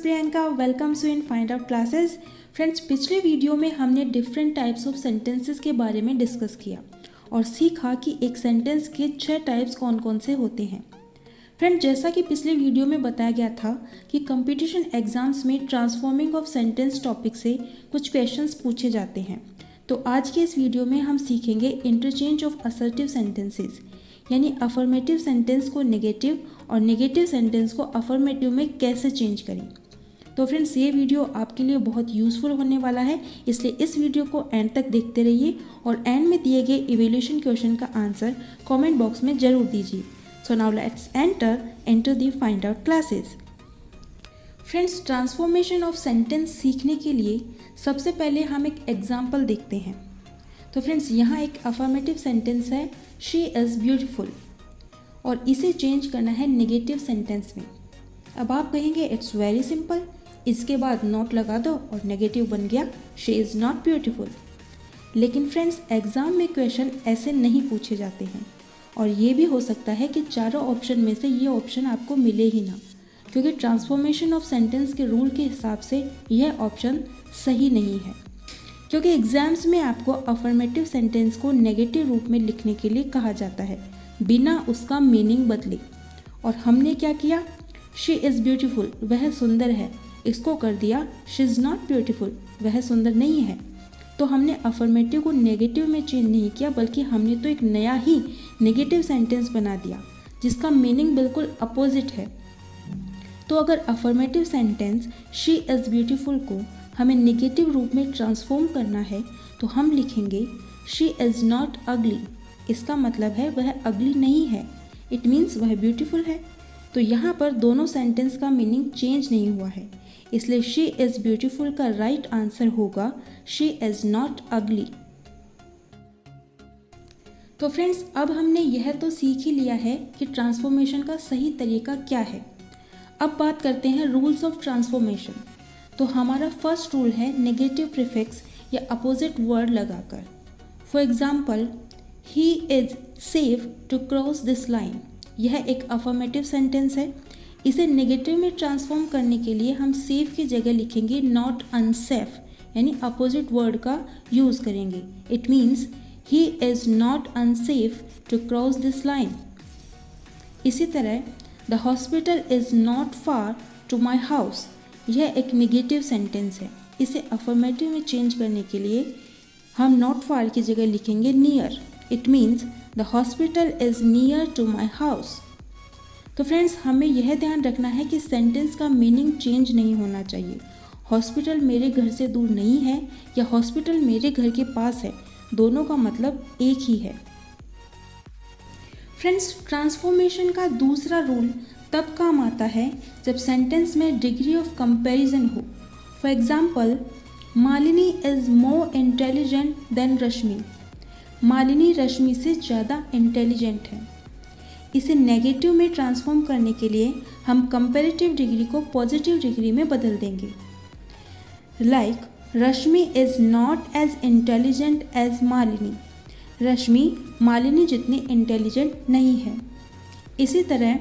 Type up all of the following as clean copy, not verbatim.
Priyanka, welcome to in find out classes. Friends, पिछले video में हमने डिफरेंट टाइप्स ऑफ सेंटेंसेस के बारे में डिस्कस किया और सीखा कि एक सेंटेंस के 6 टाइप्स कौन कौन से होते हैं। फ्रेंड्स, जैसा कि पिछले वीडियो में बताया गया था कि कंपटीशन एग्जाम्स में ट्रांसफॉर्मिंग ऑफ सेंटेंस टॉपिक से कुछ क्वेश्चंस पूछे जाते हैं, तो आज के इस वीडियो में हम सीखेंगे इंटरचेंज ऑफ असर्टिव सेंटेंसेस, यानी अफर्मेटिव सेंटेंस को नेगेटिव और नेगेटिव सेंटेंस को अफर्मेटिव में कैसे चेंज करें। तो फ्रेंड्स, ये वीडियो आपके लिए बहुत यूज़फुल होने वाला है, इसलिए इस वीडियो को एंड तक देखते रहिए और एंड में दिए गए इवैल्यूएशन क्वेश्चन का आंसर कमेंट बॉक्स में ज़रूर दीजिए। So now let's enter the find out classes. Friends, transformation of sentence सीखने के लिए सबसे पहले हम एक एग्जाम्पल देखते हैं। तो फ्रेंड्स, यहाँ एक अफर्मेटिव सेंटेंस है, शी इज़ ब्यूटीफुल, और इसे चेंज करना है नेगेटिव सेंटेंस में। अब आप कहेंगे इट्स वेरी सिंपल, इसके बाद नॉट लगा दो और नेगेटिव बन गया शी इज़ नॉट ब्यूटीफुल। लेकिन फ्रेंड्स, एग्ज़ाम में क्वेश्चन ऐसे नहीं पूछे जाते हैं और ये भी हो सकता है कि चारों ऑप्शन में से ये ऑप्शन आपको मिले ही ना, क्योंकि ट्रांसफॉर्मेशन ऑफ सेंटेंस के रूल के हिसाब से यह ऑप्शन सही नहीं है, क्योंकि एग्जाम्स में आपको अफर्मेटिव सेंटेंस को नेगेटिव रूप में लिखने के लिए कहा जाता है बिना उसका मीनिंग बदले। और हमने क्या किया, शी इज़ ब्यूटीफुल, वह सुंदर है, इसको कर दिया शी इज़ नॉट ब्यूटीफुल, वह सुंदर नहीं है। तो हमने अफर्मेटिव को नेगेटिव में चेंज नहीं किया, बल्कि हमने तो एक नया ही नेगेटिव सेंटेंस बना दिया जिसका मीनिंग बिल्कुल अपोजिट है। तो अगर affirmative sentence she is beautiful को हमें नेगेटिव रूप में ट्रांसफॉर्म करना है तो हम लिखेंगे शी इज़ नॉट अगली। इसका मतलब है वह अगली नहीं है, इट मीन्स वह ब्यूटीफुल है। तो यहाँ पर दोनों सेंटेंस का मीनिंग चेंज नहीं हुआ है, इसलिए शी इज़ ब्यूटीफुल का राइट आंसर होगा शी इज़ नॉट अगली। तो फ्रेंड्स, अब हमने यह तो सीख ही लिया है कि ट्रांसफॉर्मेशन का सही तरीका क्या है। अब बात करते हैं रूल्स ऑफ ट्रांसफॉर्मेशन। तो हमारा फर्स्ट रूल है नेगेटिव प्रीफिक्स या अपोजिट वर्ड लगाकर। For example, he is safe to cross this line, यह एक अफर्मेटिव सेंटेंस है। इसे नेगेटिव में ट्रांसफॉर्म करने के लिए हम सेफ की जगह लिखेंगे नॉट अनसेफ, यानी अपोजिट वर्ड का यूज़ करेंगे। It means he is not unsafe to cross this line. इसी तरह, the hospital is not far to my house, यह एक नेगेटिव सेंटेंस है। इसे अफर्मेटिव में चेंज करने के लिए हम नॉट फार की जगह लिखेंगे near. It means the hospital is near to my house. तो फ्रेंड्स, हमें यह ध्यान रखना है कि सेंटेंस का मीनिंग चेंज नहीं होना चाहिए। हॉस्पिटल मेरे घर से दूर नहीं है या हॉस्पिटल मेरे घर के पास है, दोनों का मतलब एक ही है। फ्रेंड्स, ट्रांसफॉर्मेशन का दूसरा रूल तब काम आता है जब सेंटेंस में डिग्री ऑफ कंपैरिजन हो। For example, Malini is more intelligent than Rashmi, Malini Rashmi से ज़्यादा इंटेलिजेंट है। इसे नेगेटिव में ट्रांसफॉर्म करने के लिए हम कंपैरेटिव डिग्री को पॉजिटिव डिग्री में बदल देंगे। Like, Rashmi is not as intelligent as Malini, Rashmi Malini जितनी इंटेलिजेंट नहीं है। इसी तरह,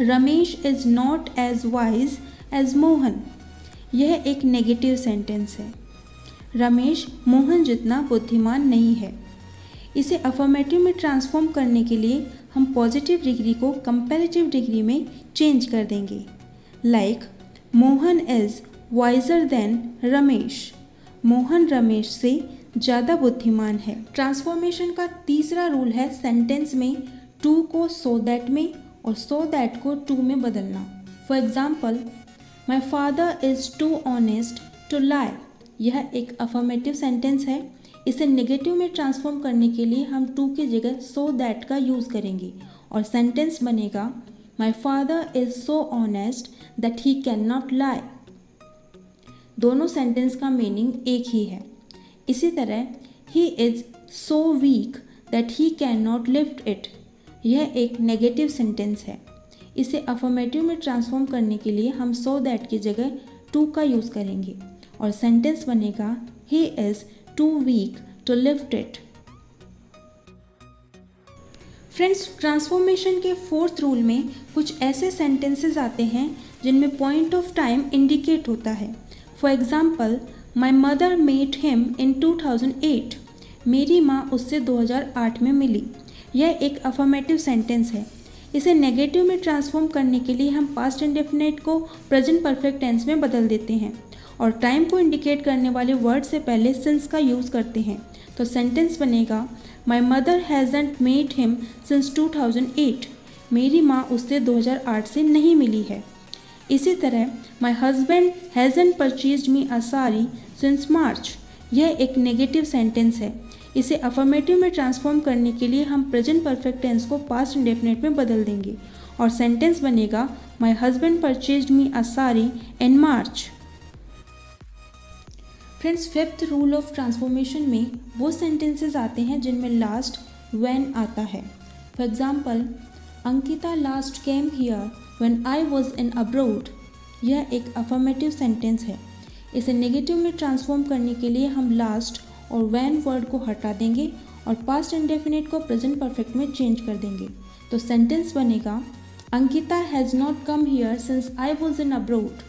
Ramesh is not as wise as Mohan, यह एक नेगेटिव सेंटेंस है। रमेश मोहन जितना बुद्धिमान नहीं है। इसे अफर्मेटिव में ट्रांसफॉर्म करने के लिए हम पॉजिटिव डिग्री को कंपैरेटिव डिग्री में चेंज कर देंगे। Like, Mohan is visor then Ramesh, Mohan Ramesh से ज़्यादा बुद्धिमान है। ट्रांसफॉर्मेशन का तीसरा रूल है सेंटेंस में टू को सो दैट में और सो दैट को टू में बदलना। For example, my father is too honest to lie, यह एक अफर्मेटिव सेंटेंस है। इसे नेगेटिव में ट्रांसफॉर्म करने के लिए हम टू की जगह सो दैट का यूज़ करेंगे और सेंटेंस बनेगा माई father is so honest that he can not lie. दोनों सेंटेंस का मीनिंग एक ही है। इसी तरह, he is so weak that he can not lift it, यह एक नेगेटिव सेंटेंस है। इसे अफर्मेटिव में ट्रांसफॉर्म करने के लिए हम सो दैट की जगह टू का यूज़ करेंगे और सेंटेंस बनेगा he is too weak to lift it. Friends, transformation के फोर्थ रूल में कुछ ऐसे सेंटेंसेस आते हैं जिनमें पॉइंट ऑफ टाइम इंडिकेट होता है। For example, my mother met him in 2008। मेरी माँ उससे 2008 में मिली। यह एक अफर्मेटिव सेंटेंस है। इसे नेगेटिव में ट्रांसफॉर्म करने के लिए हम पास्ट इंडेफिनिट को प्रेजेंट परफेक्ट टेंस में बदल देते हैं और टाइम को इंडिकेट करने वाले वर्ड से पहले सिंस का यूज़ करते हैं। तो सेंटेंस बनेगा, my mother hasn't met him since 2008। मेरी माँ उससे 2008 से नहीं मिली है। इसी तरह, my husband hasn't purchased me a sari since March. यह एक नेगेटिव सेंटेंस है। इसे अफर्मेटिव में ट्रांसफॉर्म करने के लिए हम प्रेजेंट परफेक्ट टेंस को पास्ट इंडेफिनिट में बदल देंगे और सेंटेंस बनेगा, my husband purchased me a sari in March. Friends, fifth rule of transformation में वो सेंटेंसेस आते हैं जिनमें लास्ट व्हेन आता है। For example, Ankita last came here when I was in abroad. यह एक अफर्मेटिव सेंटेंस है। इसे नेगेटिव में ट्रांसफॉर्म करने के लिए हम लास्ट और व्हेन वर्ड को हटा देंगे और पास्ट इंडेफिनिट को प्रेजेंट परफेक्ट में चेंज कर देंगे। तो सेंटेंस बनेगा, Ankita has not come here since I was in abroad.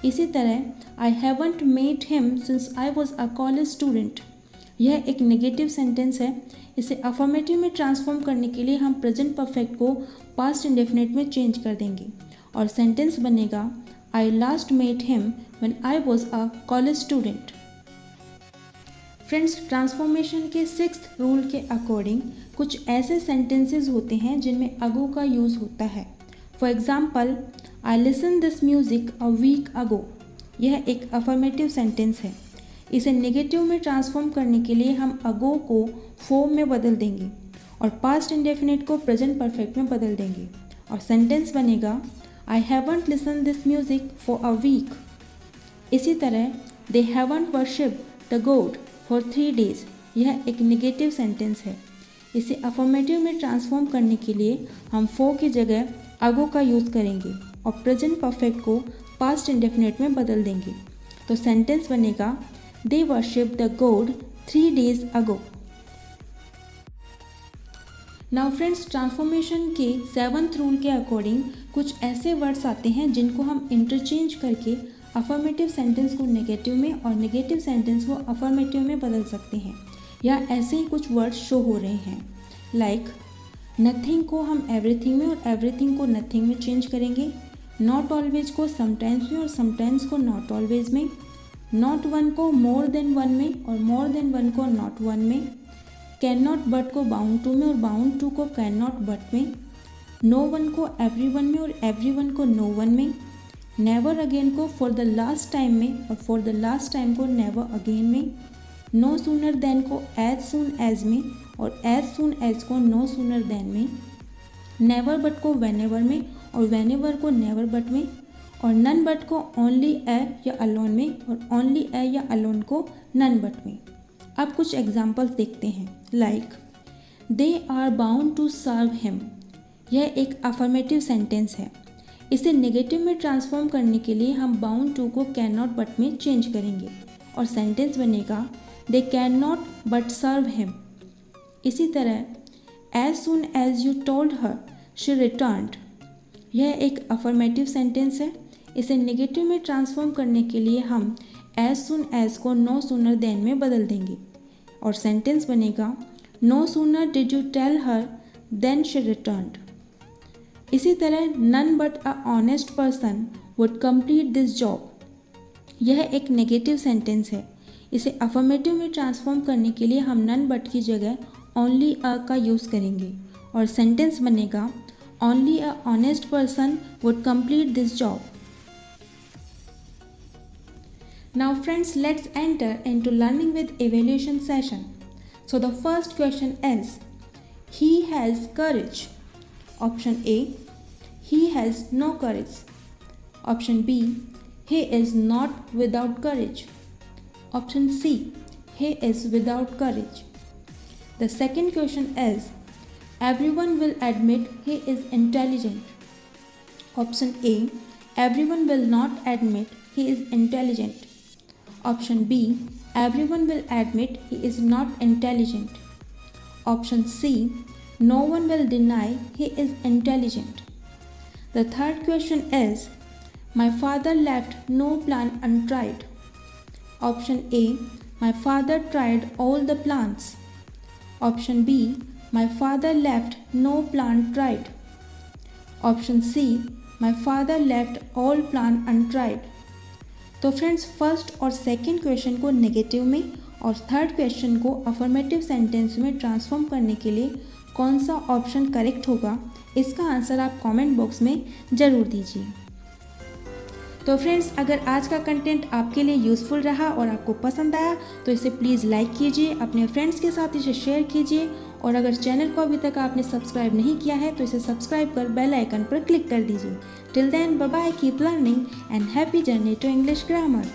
इसी तरह, I haven't met him since I was a college student. यह एक नेगेटिव सेंटेंस है। इसे अफर्मेटिव में ट्रांसफॉर्म करने के लिए हम प्रेजेंट परफेक्ट को पास्ट इंडेफिनिट में चेंज कर देंगे और सेंटेंस बनेगा, I last met him when I was a college student. Friends, transformation के सिक्स्थ रूल के अकॉर्डिंग कुछ ऐसे सेंटेंसेस होते हैं जिनमें अगो का यूज़ होता है। For example, I listen this music a week ago. यह एक अफर्मेटिव सेंटेंस है। इसे नेगेटिव में ट्रांसफॉर्म करने के लिए हम अगो को फॉर्म में बदल देंगे और पास्ट इंडेफिनिट को प्रेजेंट परफेक्ट में बदल देंगे और सेंटेंस बनेगा, I haven't listen this music for a week. इसी तरह, they haven't worshipped the god for 3 days। यह एक नेगेटिव सेंटेंस है। इसे अफर्मेटिव में ट्रांसफॉर्म करने के लिए हम फॉर की जगह अगो का यूज़ करेंगे और प्रेजेंट परफेक्ट को पास्ट इंडेफिनिट में बदल देंगे। तो सेंटेंस बनेगा, they worship the God 3 days ago. Now friends, transformation के 7th रूल के अकॉर्डिंग कुछ ऐसे वर्ड्स आते हैं जिनको हम इंटरचेंज करके अफर्मेटिव सेंटेंस को नेगेटिव में और नेगेटिव सेंटेंस को अफर्मेटिव में बदल सकते हैं। या ऐसे ही कुछ वर्ड्स शो हो रहे हैं, लाइक नथिंग को हम एवरीथिंग में और एवरीथिंग को नथिंग में चेंज करेंगे। नॉट ऑलवेज को समटाइम्स में और समटाइम्स को नॉट ऑलवेज में। नॉट वन को मोर देन वन में और मोर देन वन को नॉट वन में। कैन नॉट बट को बाउंड टू में और बाउंड टू को कैन नॉट बट में। नो वन को एवरी वन में और एवरी वन को नो वन में। नेवर अगेन को फॉर द लास्ट टाइम में और फॉर द लास्ट टाइम को नेवर अगेन में। नो सूनर देन को एज सून एज में और एज सून एज को नो सूनर देन में। नेवर बट को वेनेवर में और वेनेवर को नेवर बट में और नन बट को ओनली ए या अलोन में और ओनली ए या अलोन को नन बट में। अब कुछ एग्जाम्पल्स देखते हैं, like they are bound to serve him. यह एक अफर्मेटिव सेंटेंस है। इसे नेगेटिव में ट्रांसफॉर्म करने के लिए हम बाउंड टू को कैन नॉट बट में चेंज करेंगे और सेंटेंस बनेगा, they can not but serve him. इसी तरह, as soon as you told her she returned. यह एक अफर्मेटिव सेंटेंस है। इसे नेगेटिव में ट्रांसफॉर्म करने के लिए हम एज सून एज को नो सूनर देन में बदल देंगे और सेंटेंस बनेगा, no sooner did you tell her than she returned. इसी तरह, none but a honest person would complete this job. यह एक नेगेटिव सेंटेंस है। इसे अफर्मेटिव में ट्रांसफॉर्म करने के लिए हम नन बट की जगह ओनली अ का यूज़ करेंगे और सेंटेंस बनेगा, only a honest person would complete this job. Now friends, let's enter into learning with evaluation session. So the first question is, he has courage. Option A, he has no courage. Option B, he is not without courage. Option C, he is without courage. The second question is, everyone will admit he is intelligent. Option A, everyone will not admit he is intelligent. Option B, everyone will admit he is not intelligent. Option C, no one will deny he is intelligent. The third question is, My father left no plan untried. Option A. My father tried all the plans. Option B. My father left no plan tried. Option C. My father left all plan untried. तो friends first और second question को negative में और third question को affirmative sentence में transform करने के लिए कौन सा ऑप्शन करेक्ट होगा, इसका आंसर आप कमेंट बॉक्स में ज़रूर दीजिए। तो फ्रेंड्स अगर आज का कंटेंट आपके लिए यूज़फुल रहा और आपको पसंद आया तो इसे प्लीज़ लाइक कीजिए, अपने फ्रेंड्स के साथ इसे शेयर कीजिए और अगर चैनल को अभी तक आपने सब्सक्राइब नहीं किया है तो इसे सब्सक्राइब कर बेल आइकन पर क्लिक कर दीजिए। Till then bye bye, keep learning and happy journey to English grammar.